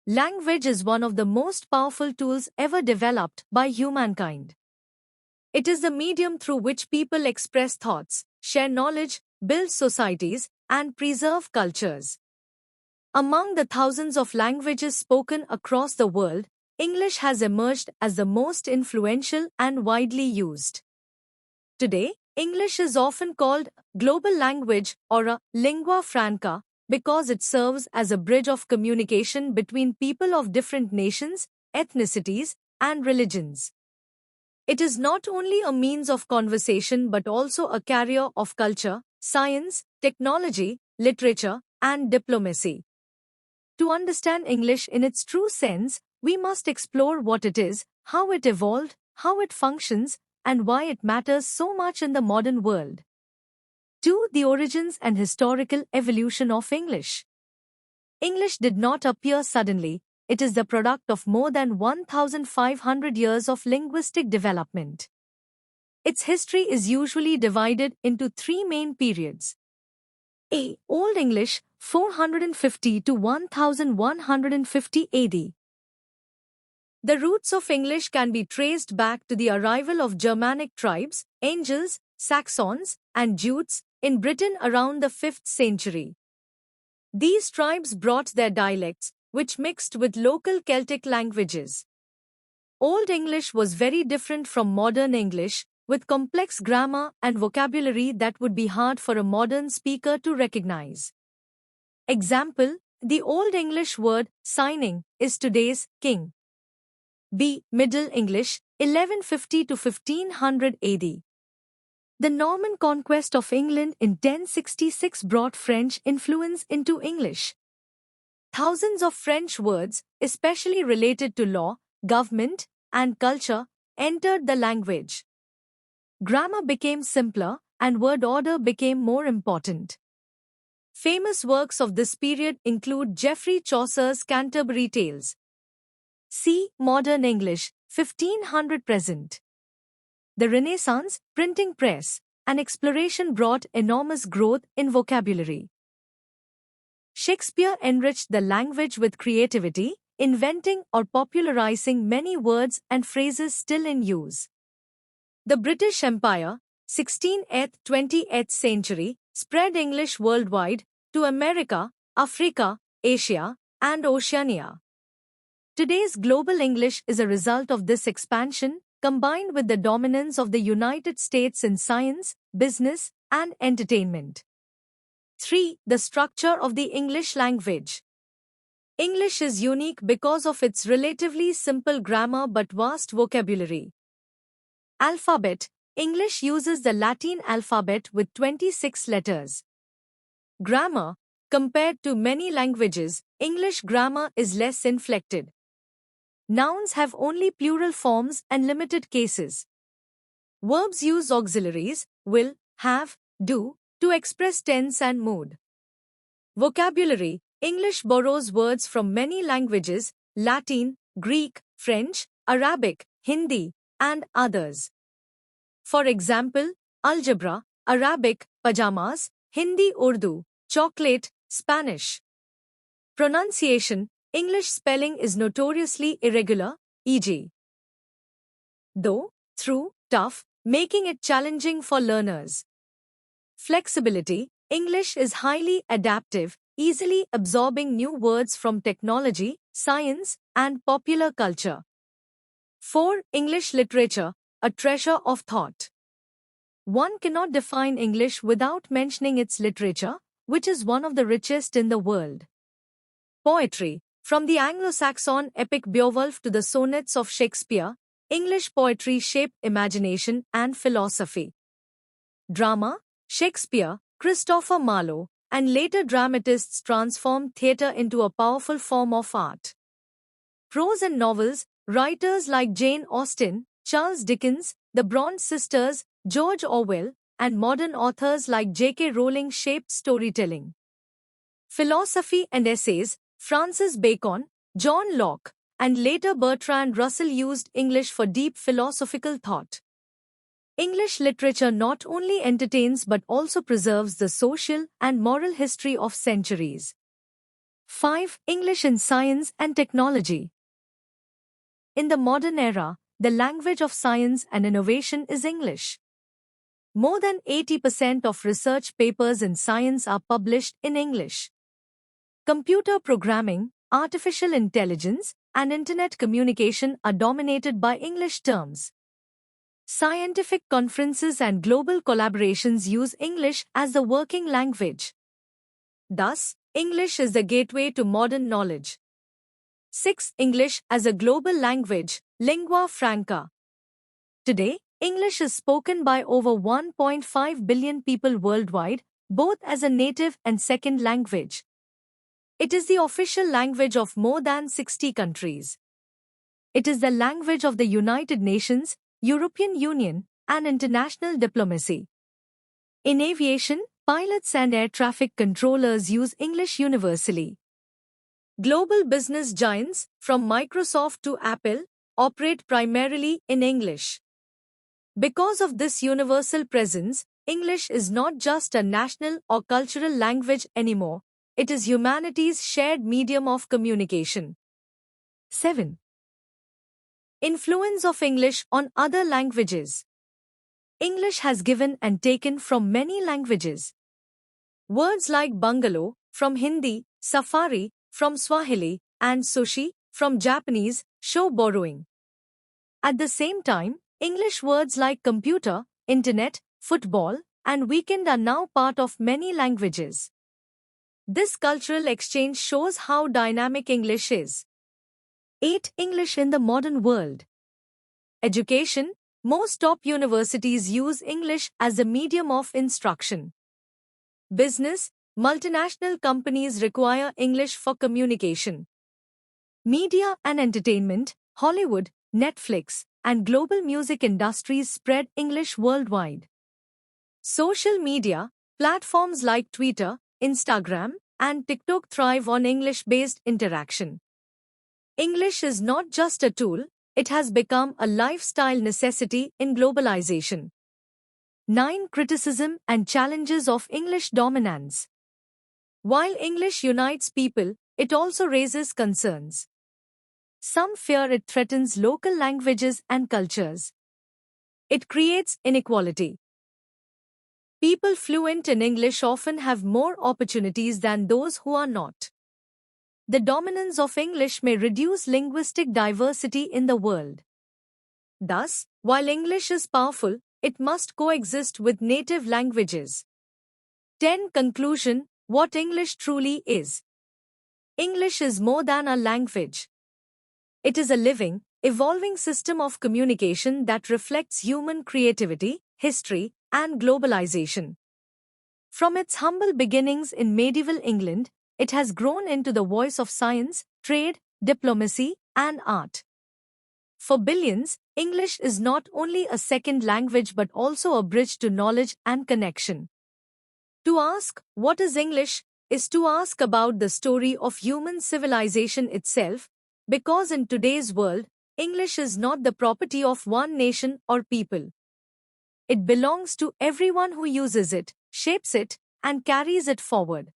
Language is one of the most powerful tools ever developed by humankind. It is the medium through which people express thoughts, share knowledge, build societies, and preserve cultures. Among the thousands of languages spoken across the world, English has emerged as the most influential and widely used. Today, English is often called global language or a lingua franca because it serves as a bridge of communication between people of different nations, ethnicities, and religions. It is not only a means of conversation but also a carrier of culture, science, technology, literature, and diplomacy. To understand English in its true sense, we must explore what it is, how it evolved, how it functions, and why it matters so much in the modern world. 2. The origins and historical evolution of English. English did not appear suddenly, it is the product of more than 1,500 years of linguistic development. Its history is usually divided into three main periods. A. Old English, 450 to 1150 AD. The roots of English can be traced back to the arrival of Germanic tribes, Angles, Saxons, and Jutes, in Britain around the 5th century. These tribes brought their dialects, which mixed with local Celtic languages. Old English was very different from modern English, with complex grammar and vocabulary that would be hard for a modern speaker to recognize. Example, the Old English word signing is today's king. B. Middle English, 1150 to 1500 AD. The Norman conquest of England in 1066 brought French influence into English. Thousands of French words, especially related to law, government, and culture, entered the language. Grammar became simpler, and word order became more important. Famous works of this period include Geoffrey Chaucer's Canterbury Tales. C. Modern English, 1500 present. The Renaissance, printing press, and exploration brought enormous growth in vocabulary. Shakespeare enriched the language with creativity, inventing or popularizing many words and phrases still in use. The British Empire, 16th-20th century, spread English worldwide to America, Africa, Asia, and Oceania. Today's global English is a result of this expansion, combined with the dominance of the United States in science, business, and entertainment. 3. The structure of the English language. English is unique because of its relatively simple grammar but vast vocabulary. Alphabet. English uses the Latin alphabet with 26 letters. Grammar. Compared to many languages, English grammar is less inflected. Nouns have only plural forms and limited cases. Verbs use auxiliaries, will, have, do, to express tense and mood. Vocabulary. English borrows words from many languages, Latin, Greek, French, Arabic, Hindi, and others. For example, algebra, Arabic, pajamas, Hindi Urdu, chocolate, Spanish. Pronunciation. English spelling is notoriously irregular, e.g. though, through, tough, making it challenging for learners. Flexibility. English is highly adaptive, easily absorbing new words from technology, science, and popular culture. 4. English literature, a treasure of thought. One cannot define English without mentioning its literature, which is one of the richest in the world. Poetry. From the Anglo-Saxon epic Beowulf to the sonnets of Shakespeare, English poetry shaped imagination and philosophy. Drama. Shakespeare, Christopher Marlowe, and later dramatists transformed theatre into a powerful form of art. Prose and novels. Writers like Jane Austen, Charles Dickens, the Bronte sisters, George Orwell, and modern authors like J.K. Rowling shaped storytelling. Philosophy and essays. Francis Bacon, John Locke, and later Bertrand Russell used English for deep philosophical thought. English literature not only entertains but also preserves the social and moral history of centuries. 5. English in science and technology. In the modern era, the language of science and innovation is English. More than 80% of research papers in science are published in English. Computer programming, artificial intelligence, and internet communication are dominated by English terms. Scientific conferences and global collaborations use English as the working language. Thus, English is the gateway to modern knowledge. 6. English as a global language, lingua franca. Today, English is spoken by over 1.5 billion people worldwide, both as a native and second language. It is the official language of more than 60 countries. It is the language of the United Nations, European Union, and international diplomacy. In aviation, pilots and air traffic controllers use English universally. Global business giants, from Microsoft to Apple, operate primarily in English. Because of this universal presence, English is not just a national or cultural language anymore, it is humanity's shared medium of communication. 7. Influence of English on other languages. English has given and taken from many languages. Words like bungalow, from Hindi, safari, from Swahili, and sushi, from Japanese, show borrowing. At the same time, English words like computer, internet, football, and weekend are now part of many languages. This cultural exchange shows how dynamic English is. 8. English in the modern world. Education. Most top universities use English as a medium of instruction. Business. Multinational companies require English for communication. Media and entertainment. Hollywood, Netflix, and global music industries spread English worldwide. Social media. Platforms like Twitter, Instagram, and TikTok thrive on English-based interaction. English is not just a tool, it has become a lifestyle necessity in globalization. 9. Criticism and challenges of English dominance. While English unites people, it also raises concerns. Some fear it threatens local languages and cultures. It creates inequality. People fluent in English often have more opportunities than those who are not. The dominance of English may reduce linguistic diversity in the world. Thus, while English is powerful, it must coexist with native languages. 10. Conclusion. What English truly is. English is more than a language. It is a living, evolving system of communication that reflects human creativity, history, and globalization. From its humble beginnings in medieval England, it has grown into the voice of science, trade, diplomacy, and art. For billions, English is not only a second language but also a bridge to knowledge and connection. To ask, what is English, is to ask about the story of human civilization itself, because in today's world, English is not the property of one nation or people. It belongs to everyone who uses it, shapes it, and carries it forward.